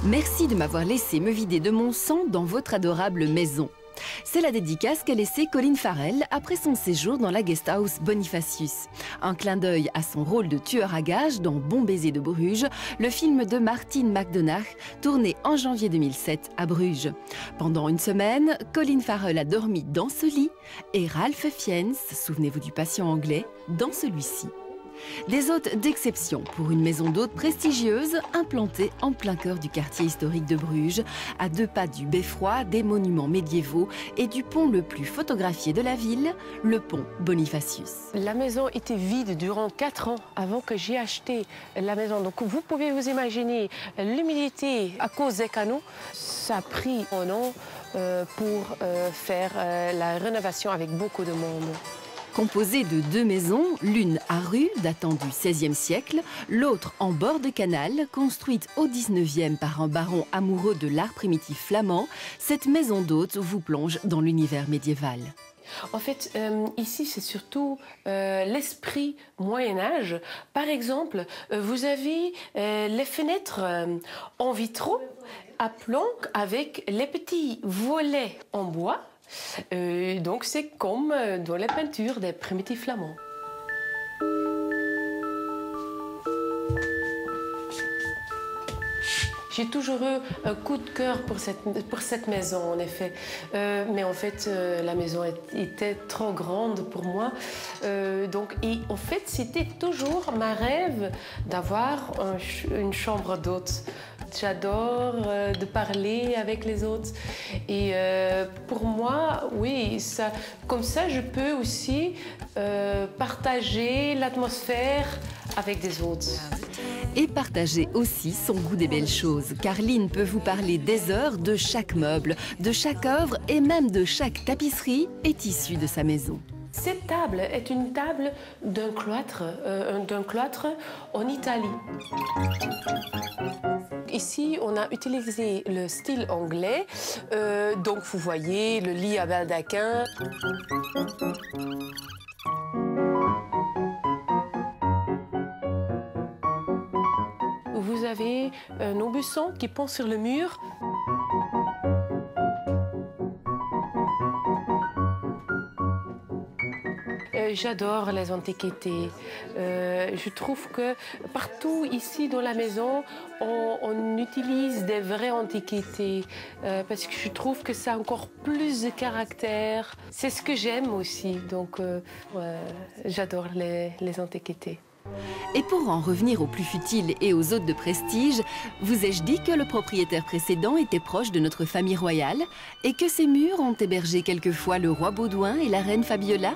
Merci de m'avoir laissé me vider de mon sang dans votre adorable maison. C'est la dédicace qu'a laissée Colin Farrell après son séjour dans la guest house Bonifacius. Un clin d'œil à son rôle de tueur à gages dans Bon baiser de Bruges, le film de Martin McDonagh, tourné en janvier 2007 à Bruges. Pendant une semaine, Colin Farrell a dormi dans ce lit et Ralph Fiennes, souvenez-vous du patient anglais, dans celui-ci. Des hôtes d'exception pour une maison d'hôtes prestigieuse implantée en plein cœur du quartier historique de Bruges, à 2 pas du beffroi, des monuments médiévaux et du pont le plus photographié de la ville, le pont Bonifacius. La maison était vide durant 4 ans avant que j'ai acheté la maison. Donc vous pouvez vous imaginer l'humidité à cause des canaux. Ça a pris un an pour faire la rénovation avec beaucoup de monde. Composée de 2 maisons, l'une à rue datant du XVIe siècle, l'autre en bord de canal, construite au XIXe par un baron amoureux de l'art primitif flamand, cette maison d'hôtes vous plonge dans l'univers médiéval. En fait, ici, c'est surtout l'esprit Moyen-Âge. Par exemple, vous avez les fenêtres en vitraux à planches avec les petits volets en bois. Donc c'est comme dans les peintures des primitifs flamands. J'ai toujours eu un coup de cœur pour cette maison, en effet. Mais en fait, la maison était trop grande pour moi. En fait, c'était toujours ma rêve d'avoir une chambre d'hôte. J'adore de parler avec les autres. Et pour moi, oui, comme ça, je peux aussi partager l'atmosphère avec des autres. Et partager aussi son goût des belles choses, car Lynn peut vous parler des heures de chaque meuble, de chaque œuvre et même de chaque tapisserie est issue de sa maison. Cette table est une table d'un cloître en Italie. Ici, on a utilisé le style anglais, donc vous voyez le lit à baldaquin. Vous avez un aubusson qui pend sur le mur. J'adore les antiquités. Je trouve que partout ici dans la maison, on utilise des vraies antiquités parce que je trouve que ça a encore plus de caractère. C'est ce que j'aime aussi, donc j'adore les antiquités. Et pour en revenir aux plus futiles et aux hôtes de prestige, vous ai-je dit que le propriétaire précédent était proche de notre famille royale et que ses murs ont hébergé quelquefois le roi Baudouin et la reine Fabiola ?